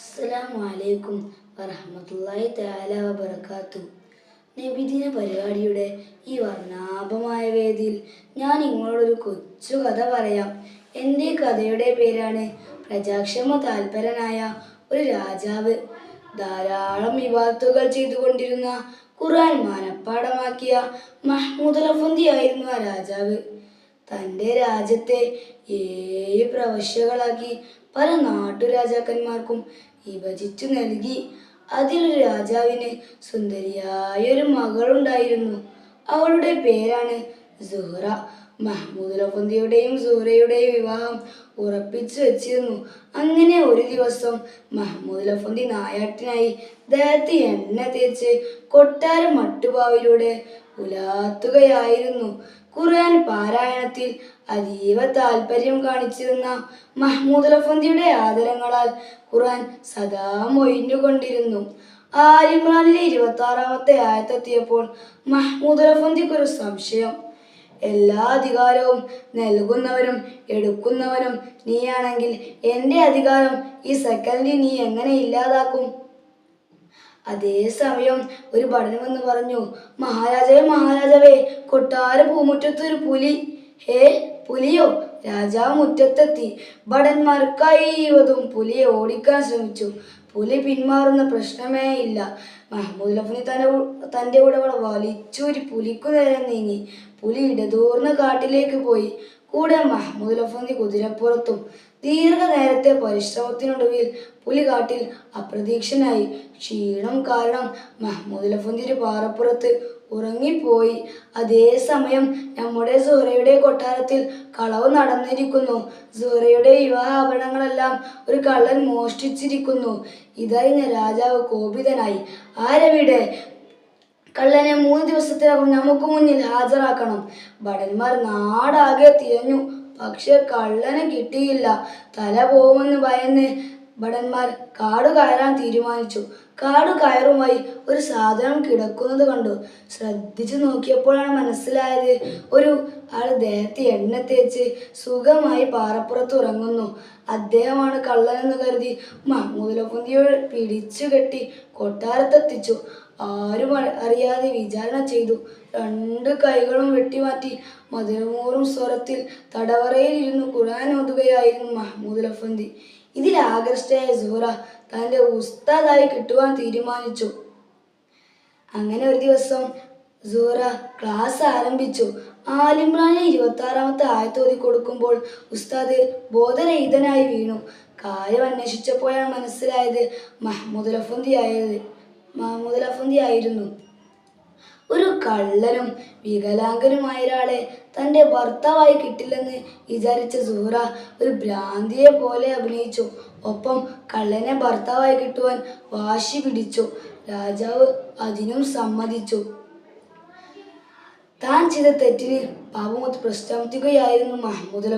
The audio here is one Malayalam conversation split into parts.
അസ്സലാമു അലൈക്കും വറഹ്മത്തുള്ളാഹി തആല വബറകാതുഹു. നബിദിന പരിപാടിയുടെ ഈ വർണ്ണാഭമായ വേദിയിൽ ഞാൻ നിങ്ങളോടൊരു കൊച്ചു കഥ പറയാം. എൻ്റെ കഥയുടെ പേരാണ് പ്രജാക്ഷമ താൽപരനായ ഒരു രാജാവ്. ധാരാളം വിവാദത്തുകൾ ചെയ്തുകൊണ്ടിരുന്ന ഖുർആൻ മനഃപ്പാഠമാക്കിയ മഹ്മൂദ് ആയിരുന്നു ആ രാജാവ്. തൻ്റെ രാജ്യത്തെ 7 പ്രവിശ്യകളാക്കി പല നാട്ടുരാജാക്കന്മാർക്കും വിഭജിച്ചു നൽകി. അതിലൊരു രാജാവിന് സുന്ദരിയായൊരു മകളുണ്ടായിരുന്നു. അവളുടെ പേരാണ് സുഹ്റ. മഹ്മൂദ് സുഹ്റയുടെയും വിവാഹം ഉറപ്പിച്ചു വെച്ചിരുന്നു. അങ്ങനെ ഒരു ദിവസം മഹ്മൂദ് നായാട്ടിനായി ദേഹത്ത് എണ്ണ തേച്ച് കൊട്ടാരം മട്ടുപാവിലൂടെ ഉലാത്തുകയായിരുന്നു. ഖുർആൻ പാരായണത്തിൽ അതീവ താൽപര്യം കാണിച്ചിരുന്ന മഹ്മൂദ് ആദരങ്ങളാൽ ഖുർആൻ സദാ മൊഴിഞ്ഞുകൊണ്ടിരുന്നു. ആലിമ്രാനിലെ 26-ാമത്തെ ആയത്തെത്തിയപ്പോൾ മഹ്മൂദ് ഒരു സംശയം. എല്ലാ അധികാരവും നൽകുന്നവനും എടുക്കുന്നവനും നീയാണെങ്കിൽ എൻ്റെ അധികാരം ഈ സെക്കൻഡിൽ നീ എങ്ങനെ ഇല്ലാതാക്കും? അതേസമയം ഒരു ഭടൻ വന്ന് പറഞ്ഞു, മഹാരാജാവേ, കൊട്ടാര പൂമുറ്റത്ത് ഒരു പുലി. ഹേ, പുലിയോ? രാജാവ് മുറ്റത്തെത്തി. ഭടന്മാർ കഴിവതും പുലിയെ ഓടിക്കാൻ ശ്രമിച്ചു. പുലി പിന്മാറുന്ന പ്രശ്നമേ ഇല്ല. മഹ്മൂദ് തൻ്റെ ഉടവൾ വലിച്ചൂരി പുലിക്കു നേരെ നീങ്ങി. പുലി ഇടതൂർന്ന കാട്ടിലേക്ക് പോയി. കൂടെ മഹ്മൂദ് കുതിരപ്പുറത്തും. ദീർഘനേരത്തെ പരിശ്രമത്തിനൊടുവിൽ പുലി കാട്ടിൽ അപ്രത്യക്ഷനായി. ക്ഷീണം കാരണം മഹ്മൂദ് പാറപ്പുറത്ത് ഉറങ്ങിപ്പോയി. അതേസമയം നമ്മുടെ സുഹ്റയുടെ കൊട്ടാരത്തിൽ കളവ് നടന്നിരിക്കുന്നു. സുഹ്റയുടെ വിവാഹാഭരണങ്ങളെല്ലാം ഒരു കള്ളൻ മോഷ്ടിച്ചിരിക്കുന്നു. ഇതറിഞ്ഞ രാജാവ് കോപിതനായി. ആരവിടെ? കള്ളനെ 3 ദിവസത്തിനകം നമുക്ക് മുന്നിൽ ഹാജരാക്കണം. ഭടന്മാർ നാടാകെ തിരഞ്ഞു. പക്ഷെ കള്ളനെ കിട്ടിയില്ല. തല പോകുമെന്ന് ഭയന്ന് ഭടന്മാർ കാട് കയറാൻ തീരുമാനിച്ചു. കാട് കയറുമായി ഒരു സാധനം കിടക്കുന്നത് കണ്ടു. ശ്രദ്ധിച്ചു നോക്കിയപ്പോഴാണ് മനസ്സിലായത്, ഒരു ആൾ ദേഹത്ത് എണ്ണ തേച്ച് സുഖമായി പാറപ്പുറത്ത് ഉറങ്ങുന്നു. അദ്ദേഹമാണ് കള്ളനെന്ന് കരുതി മഹ്മൂദ് പിടിച്ചു കെട്ടി കൊട്ടാരത്തെത്തിച്ചു. ആരും അറിയാതെ വിചാരണ ചെയ്തു. 2 കൈകളും വെട്ടിമാറ്റി മധുരമൂറും സ്വരത്തിൽ തടവറയിൽ ഇരുന്ന് ഖുർആൻ ഓതുകയായിരുന്നു മഹ്മൂദ്. ഇതിൽ ആകർഷ്ടയായ സുഹ്റ തൻ്റെ ഉസ്താദായി കിട്ടുവാൻ തീരുമാനിച്ചു. അങ്ങനെ ഒരു ദിവസം സുഹ്റ ക്ലാസ് ആരംഭിച്ചു. ആലിമ്രാനിലെ 26-ാമത്തെ ആയത്തോതി കൊടുക്കുമ്പോൾ ഉസ്താദ് ബോധരഹിതനായി വീണു. കാര്യം അന്വേഷിച്ചപ്പോഴാണ് മനസ്സിലായത് മഹ്മൂദ് ആയിരുന്നു. ഒരു കള്ളനും വികലാംഗനുമായ ഒരാളെ തൻ്റെ ഭർത്താവായി കിട്ടില്ലെന്ന് വിചാരിച്ച സുഹ്റ ഒരു ഭ്രാന്തിയെ പോലെ അഭിനയിച്ചു. ഒപ്പം കള്ളനെ ഭർത്താവായി കിട്ടുവാൻ വാശി പിടിച്ചു. രാജാവ് അതിനും സമ്മതിച്ചു. താൻ ചെയ്ത തെറ്റിന് പാപമൊത്ത് പ്രസ്താവിക്കുകയായിരുന്നു മഹ്മൂദ്.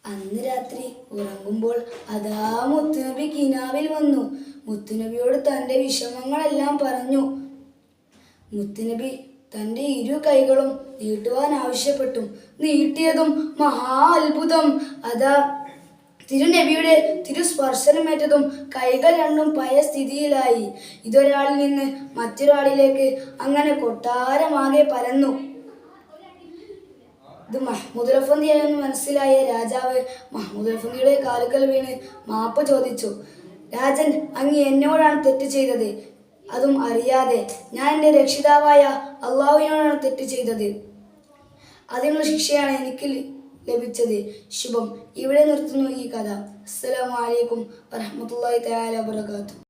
അന്ന് രാത്രി ഉറങ്ങുമ്പോൾ അതാ മുത്തുനബി കിനാവിൽ വന്നു. മുത്തുനബിയോട് തൻ്റെ വിഷമങ്ങളെല്ലാം പറഞ്ഞു. മുത്തുനബി തൻ്റെ 2 കൈകളും നീട്ടുവാൻ ആവശ്യപ്പെട്ടു. നീട്ടിയതും മഹാ അത്ഭുതം! അതാ തിരുനബിയുടെ തിരുസ്പർശനമേറ്റതും കൈകൾ രണ്ടും പഴയ സ്ഥിതിയിലായി. ഇതൊരാളിൽ നിന്ന് മറ്റൊരാളിലേക്ക് അങ്ങനെ കൊട്ടാരമാകെ പരന്നു. ഇത് മഹ്മൂദ് ആണെന്ന് മനസ്സിലായ രാജാവ് മഹ്മൂദ് കാലുകൾ വീണ് മാപ്പ് ചോദിച്ചു. രാജൻ, അങ്ങ് എന്നോടാണ് തെറ്റ് ചെയ്തത്. അതും അറിയാതെ. ഞാൻ എൻ്റെ രക്ഷിതാവായ അള്ളാഹുവിനോടാണ് തെറ്റ് ചെയ്തത്. അതിനുള്ള ശിക്ഷയാണ് എനിക്ക് ലഭിച്ചത്. ശുഭം. ഇവിടെ നിർത്തുന്നു ഈ കഥ. അസ്സലാമു അലൈക്കും വറഹ്മത്തുള്ളാഹി തആല വബറകാതുഹു.